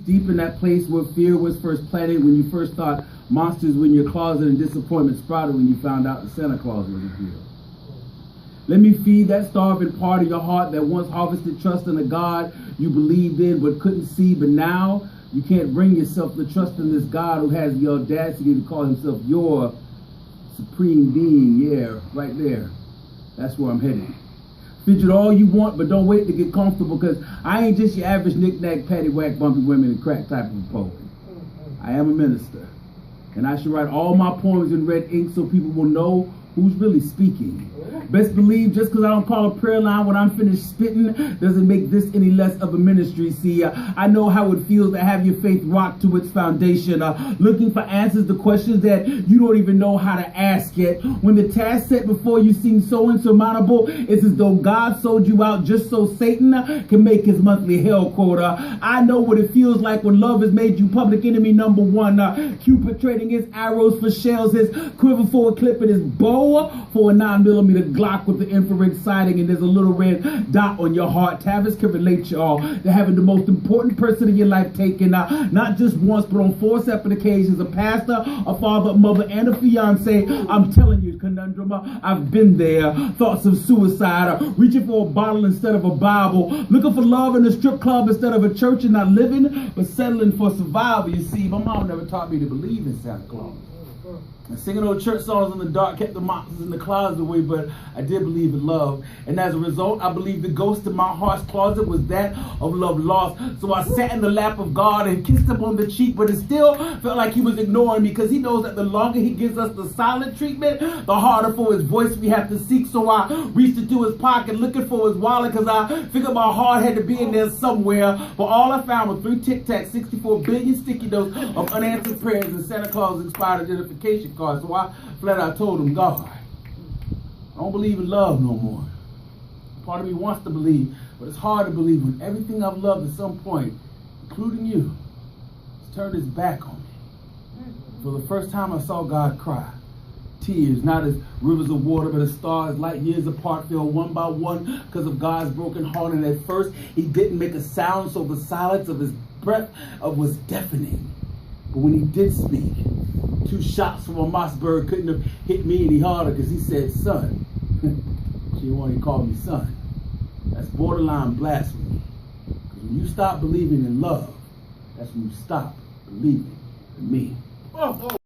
Deep in that place where fear was first planted, when you first thought monsters were in your closet and disappointment sprouted when you found out that Santa Claus wasn't here. Let me feed that starving part of your heart that once harvested trust in a God you believed in but couldn't see, but now you can't bring yourself to trust in this God who has the audacity to call himself your supreme being. Yeah, right there. That's where I'm headed. Fidget all you want, but don't wait to get comfortable, because I ain't just your average knick-knack, paddywhack, bumpy women and crack type of a poet. I am a minister, and I should write all my poems in red ink so people will know who's really speaking. Best believe just because I don't call a prayer line when I'm finished spitting doesn't make this any less of a ministry. See, I know how it feels to have your faith rocked to its foundation, looking for answers to questions that you don't even know how to ask yet. When the task set before you seems so insurmountable, it's as though God sold you out just so Satan can make his monthly hell quota. I know what it feels like when love has made you public enemy number one. Cupid trading his arrows for shells, his quiver for a clip, and his bow for a 9mm Glock with the infrared sighting, and there's a little red dot on your heart. Tavis can relate y'all to having the most important person in your life taken, not just once, but on 4 separate occasions. A pastor, a father, a mother, and a fiance. I'm telling you, conundrum, I've been there. Thoughts of suicide, reaching for a bottle instead of a Bible, looking for love in a strip club instead of a church, and not living, but settling for survival. You see, my mom never taught me to believe in Santa Claus. And singing old church songs in the dark kept the monsters in the closet away, but I did believe in love. And as a result, I believe the ghost in my heart's closet was that of love lost. So I sat in the lap of God and kissed him on the cheek, but it still felt like he was ignoring me, because he knows that the longer he gives us the silent treatment, the harder for his voice we have to seek. So I reached into his pocket looking for his wallet, because I figured my heart had to be in there somewhere. But all I found were 3 Tic Tacs, 64 billion sticky notes of unanswered prayers, and Santa Claus inspired identification cards. So I flat out told him, God, I don't believe in love no more. Part of me wants to believe, but it's hard to believe when everything I've loved at some point, including you, has turned its back on me. For the first time I saw God cry. Tears, not as rivers of water, but as stars light years apart, fell one by one because of God's broken heart. And at first, he didn't make a sound, so the silence of his breath was deafening. But when he did speak, 2 shots from a Mossberg couldn't have hit me any harder, because he said, son. She didn't want to call me son. That's borderline blasphemy. Because when you stop believing in love, that's when you stop believing in me.